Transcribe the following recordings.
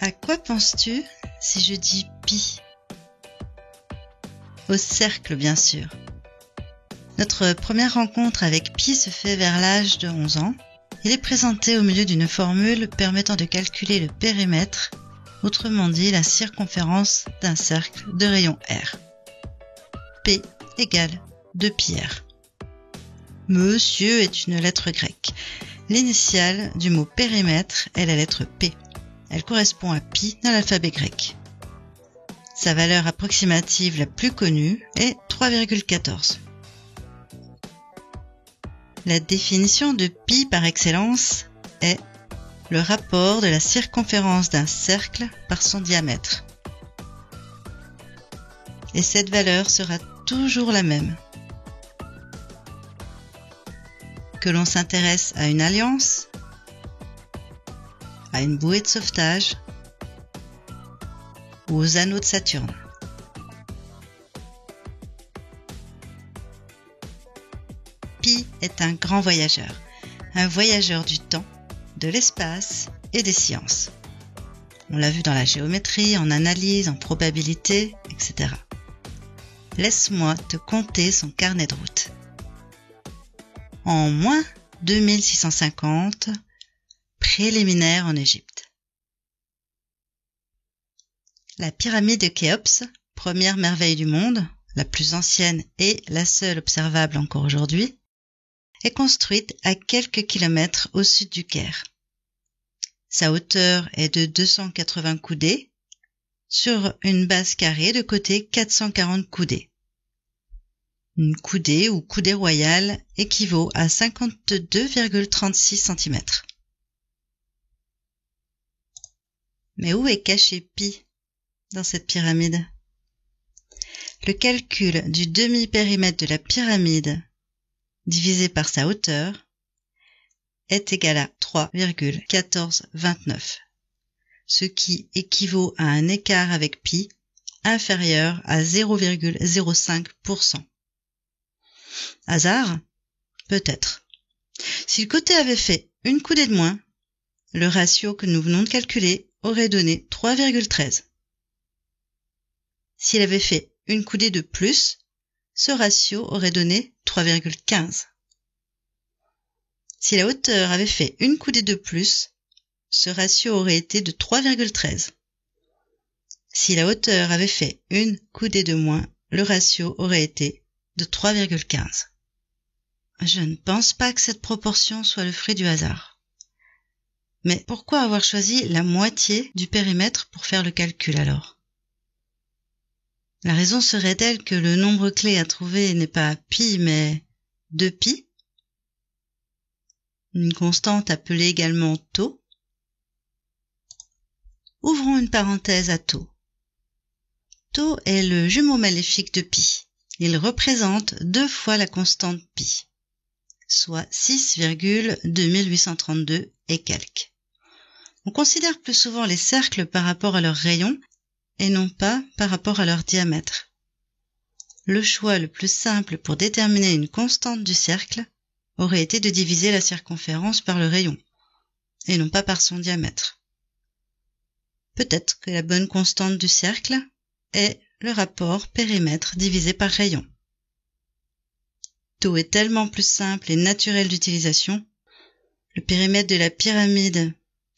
À quoi penses-tu si je dis pi? Au cercle, bien sûr. Notre première rencontre avec pi se fait vers l'âge de 11 ans. Il est présenté au milieu d'une formule permettant de calculer le périmètre, autrement dit la circonférence d'un cercle de rayon R. P égale 2πr. Monsieur est une lettre grecque. L'initiale du mot périmètre est la lettre P. Elle correspond à pi dans l'alphabet grec. Sa valeur approximative la plus connue est 3,14. La définition de pi par excellence est le rapport de la circonférence d'un cercle par son diamètre. Et cette valeur sera toujours la même. Que l'on s'intéresse à une alliance, à une bouée de sauvetage ou aux anneaux de Saturne. Pi est un grand voyageur du temps, de l'espace et des sciences. On l'a vu dans la géométrie, en analyse, en probabilité, etc. Laisse-moi te conter son carnet de route. En moins 2650, préliminaire en Égypte. La pyramide de Khéops, première merveille du monde, la plus ancienne et la seule observable encore aujourd'hui, est construite à quelques kilomètres au sud du Caire. Sa hauteur est de 280 coudées sur une base carrée de côté 440 coudées. Une coudée ou coudée royale équivaut à 52,36 cm. Mais où est caché pi dans cette pyramide? Le calcul du demi-périmètre de la pyramide divisé par sa hauteur est égal à 3,1429, ce qui équivaut à un écart avec pi inférieur à 0,05%. Hasard? Peut-être. Si le côté avait fait une coudée de moins, le ratio que nous venons de calculer aurait donné 3,13. S'il avait fait une coudée de plus, ce ratio aurait donné 3,15. Si la hauteur avait fait une coudée de plus, ce ratio aurait été de 3,13. Si la hauteur avait fait une coudée de moins, le ratio aurait été de 3,15. Je ne pense pas que cette proportion soit le fruit du hasard. Mais pourquoi avoir choisi la moitié du périmètre pour faire le calcul alors? La raison serait-elle que le nombre clé à trouver n'est pas pi mais 2π? Une constante appelée également tau? Ouvrons une parenthèse à tau. Tau est le jumeau maléfique de pi. Il représente 2 fois la constante pi, soit 6,2832 et quelques. On considère plus souvent les cercles par rapport à leur rayon et non pas par rapport à leur diamètre. Le choix le plus simple pour déterminer une constante du cercle aurait été de diviser la circonférence par le rayon, et non pas par son diamètre. Peut-être que la bonne constante du cercle est le rapport périmètre divisé par rayon. Tau est tellement plus simple et naturel d'utilisation. Le périmètre de la pyramide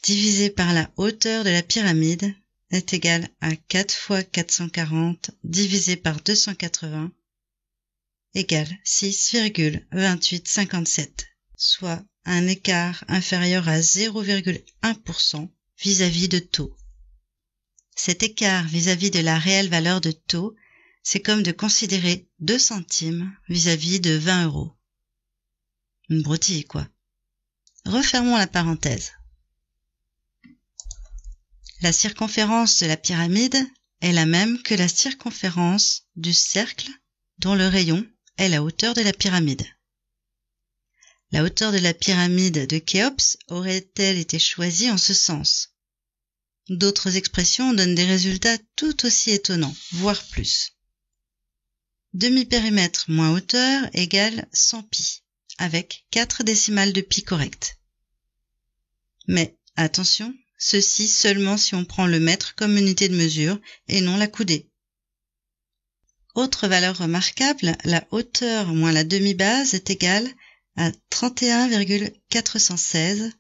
divisé par la hauteur de la pyramide est égal à 4 fois 440 divisé par 280 égale 6,2857, soit un écart inférieur à 0,1% vis-à-vis de tau. Cet écart vis-à-vis de la réelle valeur de tau, c'est comme de considérer 2 centimes vis-à-vis de 20 €. Une broutille, quoi. Refermons la parenthèse. La circonférence de la pyramide est la même que la circonférence du cercle dont le rayon est la hauteur de la pyramide. La hauteur de la pyramide de Khéops aurait-elle été choisie en ce sens? D'autres expressions donnent des résultats tout aussi étonnants, voire plus. Demi-périmètre moins hauteur égale 100 pi, avec 4 décimales de pi correctes. Mais attention, ceci seulement si on prend le mètre comme unité de mesure et non la coudée. Autre valeur remarquable, la hauteur moins la demi-base est égale à 31,416,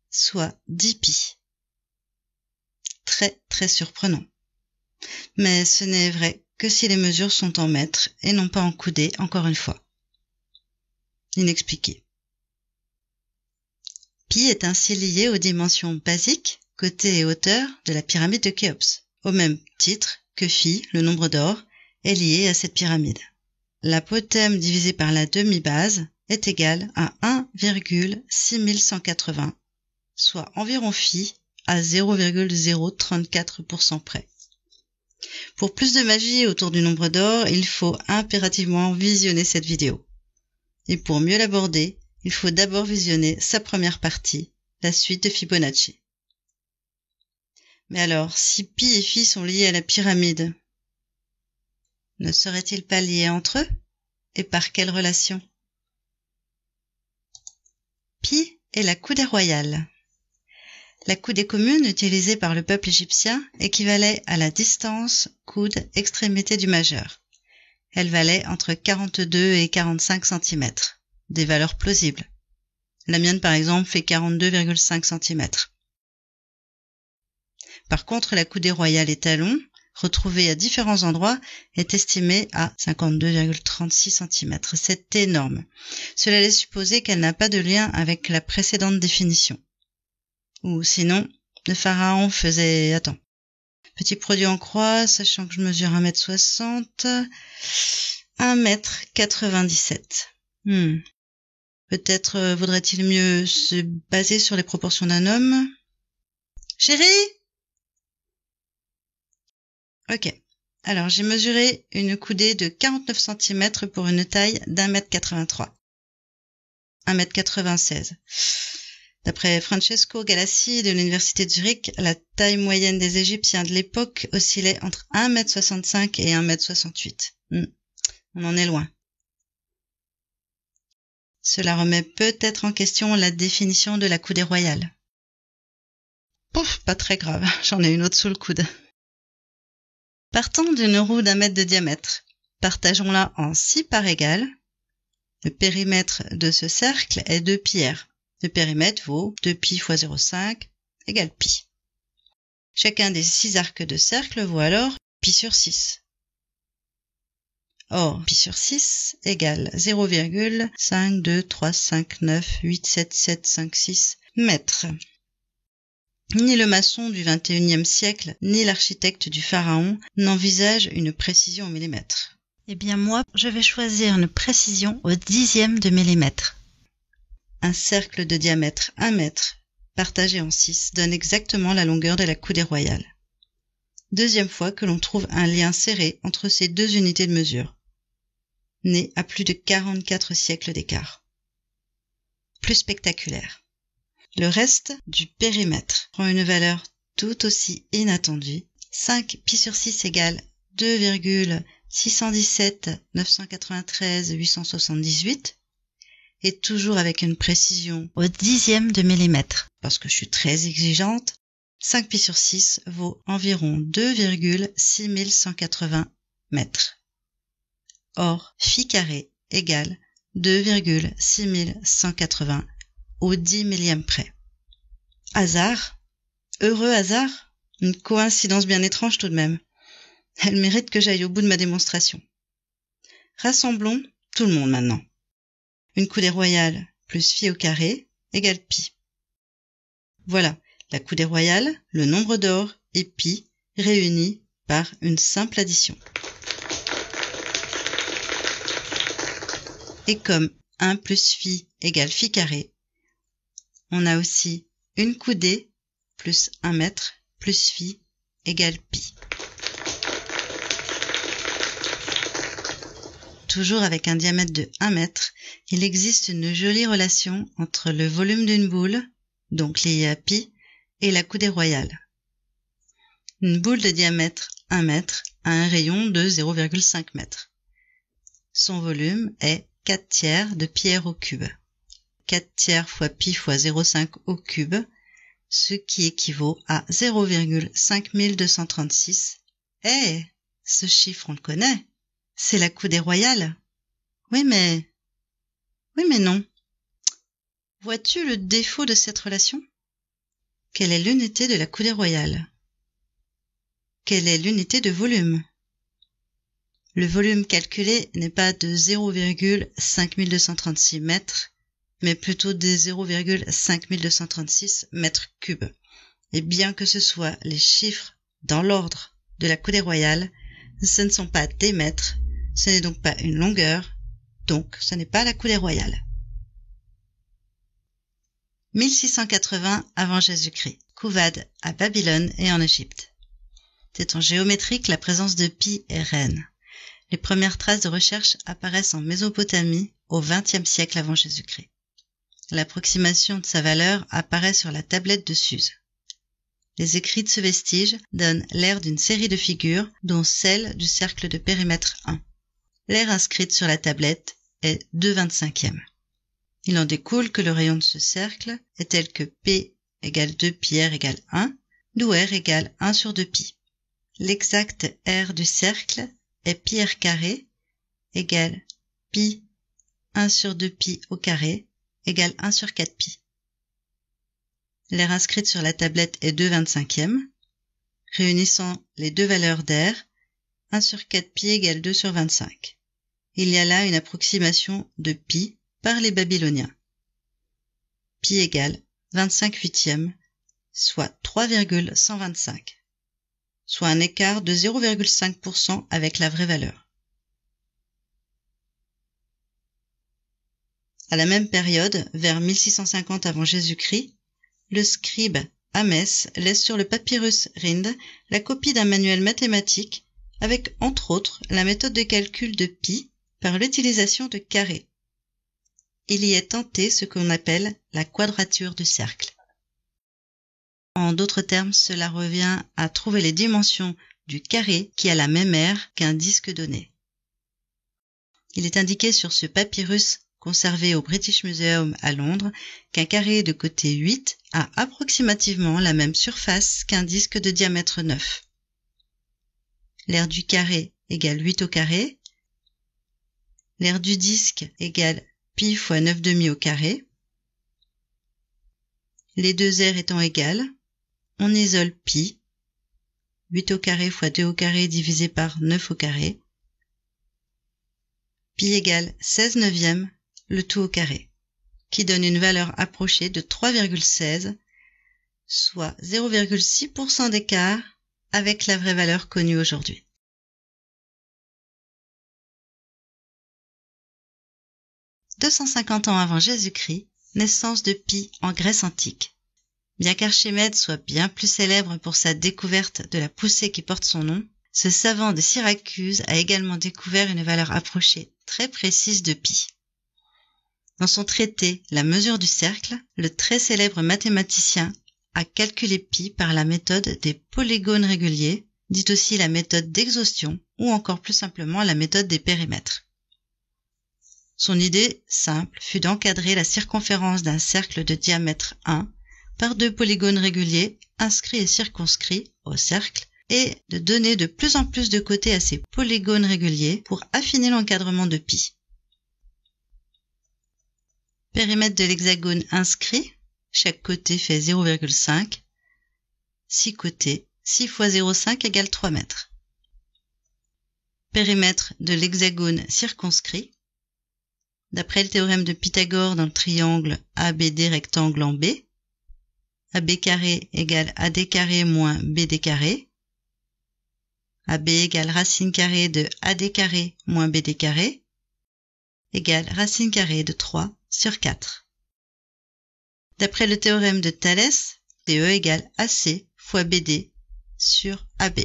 soit 10 pi. Très très surprenant. Mais ce n'est vrai que si les mesures sont en mètres et non pas en coudées, encore une fois. Inexpliqué. Pi est ainsi lié aux dimensions basiques, côté et hauteur, de la pyramide de Khéops, au même titre que phi, le nombre d'or, est lié à cette pyramide. L'apotème divisé par la demi-base est égal à 1,6180, soit environ phi à 0,034% près. Pour plus de magie autour du nombre d'or, il faut impérativement visionner cette vidéo. Et pour mieux l'aborder, il faut d'abord visionner sa première partie, la suite de Fibonacci. Mais alors, si pi et phi sont liés à la pyramide, ne seraient-ils pas liés entre eux? Et par quelle relation? Pi est la coudée royale. La coudée commune utilisée par le peuple égyptien équivalait à la distance coude extrémité du majeur. Elle valait entre 42 et 45 cm, des valeurs plausibles. La mienne par exemple fait 42,5 cm. Par contre, la coudée royale étalon, retrouvée à différents endroits, est estimée à 52,36 cm. C'est énorme. Cela laisse supposer qu'elle n'a pas de lien avec la précédente définition. Ou sinon, le pharaon faisait... Attends. Petit produit en croix, sachant que je mesure 1m60, 1m97. Peut-être vaudrait-il mieux se baser sur les proportions d'un homme. Chérie? Ok. Alors, j'ai mesuré une coudée de 49 cm pour une taille d'1m83. 1m96. D'après Francesco Galassi de l'université de Zurich, la taille moyenne des Égyptiens de l'époque oscillait entre 1m65 et 1m68. On en est loin. Cela remet peut-être en question la définition de la coudée royale. Pouf, pas très grave, j'en ai une autre sous le coude. Partons d'une roue d'1 mètre de diamètre. Partageons-la en 6 parts égales. Le périmètre de ce cercle est 2 pi r. Le périmètre vaut 2 pi fois 0,5 égale pi. Chacun des 6 arcs de cercle vaut alors pi sur 6. Or, pi sur 6 égale 0,523598776 mètres. Ni le maçon du XXIe siècle, ni l'architecte du pharaon n'envisagent une précision au millimètre. Eh bien moi, je vais choisir une précision au dixième de millimètre. Un cercle de diamètre 1 mètre, partagé en 6, donne exactement la longueur de la coudée royale. Deuxième fois que l'on trouve un lien serré entre ces deux unités de mesure, né à plus de 44 siècles d'écart. Plus spectaculaire. Le reste du périmètre prend une valeur tout aussi inattendue. 5 pi sur 6 égale 2,617 993 878 et toujours avec une précision au dixième de millimètre. Parce que je suis très exigeante, 5 pi sur 6 vaut environ 2,6180 mètres. Or, phi carré égale 2,6180 au 10 millième près. Hasard? Heureux hasard? Une coïncidence bien étrange tout de même. Elle mérite que j'aille au bout de ma démonstration. Rassemblons tout le monde maintenant. Une coudée royale plus phi au carré égale pi. Voilà, la coudée royale, le nombre d'or et pi réunis par une simple addition. Et comme 1 plus phi égale phi carré, on a aussi une coudée plus 1 mètre plus phi égale pi. Toujours avec un diamètre de 1 mètre, il existe une jolie relation entre le volume d'une boule, donc lié à pi, et la coudée royale. Une boule de diamètre 1 mètre a un rayon de 0,5 mètre. Son volume est 4 tiers de pi r au cube. 4 tiers fois pi fois 0,5 au cube ce qui équivaut à 0,5236. Eh, ce chiffre on le connaît, c'est la coudée royale. Oui mais non. Vois-tu le défaut de cette relation? Quelle est l'unité de la coudée royale? Quelle est l'unité de volume? Le volume calculé n'est pas de 0,5236 mètres, mais plutôt de 0,5236 mètres cubes. Et bien que ce soit les chiffres dans l'ordre de la coudée royale, ce ne sont pas des mètres, ce n'est donc pas une longueur, donc ce n'est pas la coudée royale. 1680 avant Jésus-Christ, Couvade à Babylone et en Égypte. C'est en géométrie que la présence de pi est reine. Les premières traces de recherche apparaissent en Mésopotamie au XXe siècle avant Jésus-Christ. L'approximation de sa valeur apparaît sur la tablette de Suse. Les écrits de ce vestige donnent l'aire d'une série de figures, dont celle du cercle de périmètre 1. L'aire inscrite sur la tablette est 2/25e. Il en découle que le rayon de ce cercle est tel que P égale 2πr égale 1, d'où r égale 1 sur 2π. L'exact r du cercle est πr carré égale pi 1 sur 2π au carré égale 1 sur 4π. L'aire inscrite sur la tablette est 2/25e. Réunissant les deux valeurs d'air, 1 sur 4π égale 2 sur 25. Il y a là une approximation de pi par les Babyloniens. Pi égale 25/8, soit 3,125. Soit un écart de 0,5% avec la vraie valeur. À la même période, vers 1650 avant Jésus-Christ, le scribe Hamès laisse sur le papyrus Rind la copie d'un manuel mathématique avec, entre autres, la méthode de calcul de pi par l'utilisation de carrés. Il y est tenté ce qu'on appelle la quadrature du cercle. En d'autres termes, cela revient à trouver les dimensions du carré qui a la même aire qu'un disque donné. Il est indiqué sur ce papyrus conservé au British Museum à Londres qu'un carré de côté 8 a approximativement la même surface qu'un disque de diamètre 9. L'aire du carré égale 8 au carré. L'aire du disque égale pi fois 9/2 au carré. Les deux aires étant égales, on isole pi, 8 au carré fois 2 au carré divisé par 9 au carré. Pi égale 16/9, le tout au carré, qui donne une valeur approchée de 3,16, soit 0,6% d'écart avec la vraie valeur connue aujourd'hui. « 250 ans avant Jésus-Christ, naissance de Pi en Grèce antique. Bien qu'Archimède soit bien plus célèbre pour sa découverte de la poussée qui porte son nom, ce savant de Syracuse a également découvert une valeur approchée très précise de pi. Dans son traité La mesure du cercle, le très célèbre mathématicien a calculé pi par la méthode des polygones réguliers, dite aussi la méthode d'exhaustion ou encore plus simplement la méthode des périmètres. Son idée simple fut d'encadrer la circonférence d'un cercle de diamètre 1 par deux polygones réguliers inscrits et circonscrits au cercle et de donner de plus en plus de côtés à ces polygones réguliers pour affiner l'encadrement de pi. Périmètre de l'hexagone inscrit, chaque côté fait 0,5, 6 côtés, 6 fois 0,5 égale 3 mètres. Périmètre de l'hexagone circonscrit, d'après le théorème de Pythagore dans le triangle ABD rectangle en B, AB carré égale AD carré moins BD carré. AB égale racine carrée de AD carré moins BD carré égale racine carrée de 3 sur 4. D'après le théorème de Thalès, DE égale AC fois BD sur AB.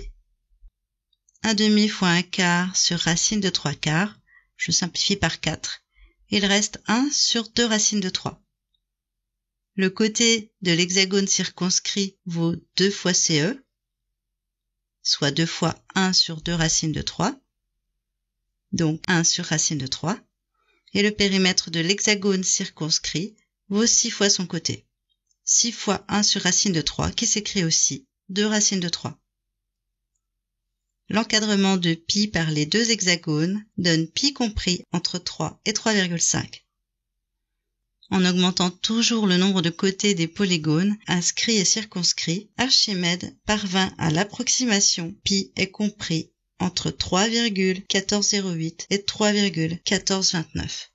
1/2 fois 1/4 sur racine de 3/4, je simplifie par 4. Il reste 1 sur 2 racines de 3. Le côté de l'hexagone circonscrit vaut 2 fois CE, soit 2 fois 1 sur 2 racines de 3, donc 1 sur racine de 3, et le périmètre de l'hexagone circonscrit vaut 6 fois son côté, 6 fois 1 sur racine de 3 qui s'écrit aussi 2 racines de 3. L'encadrement de pi par les deux hexagones donne pi compris entre 3 et 3,5. En augmentant toujours le nombre de côtés des polygones inscrits et circonscrits, Archimède parvint à l'approximation pi est compris entre 3,1408 et 3,1429.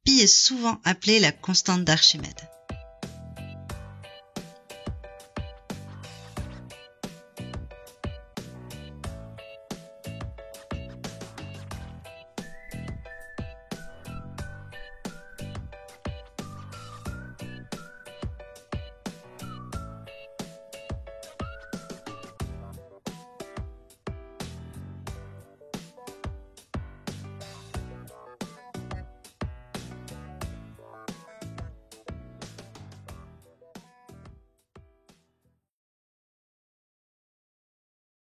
Pi est souvent appelé la constante d'Archimède.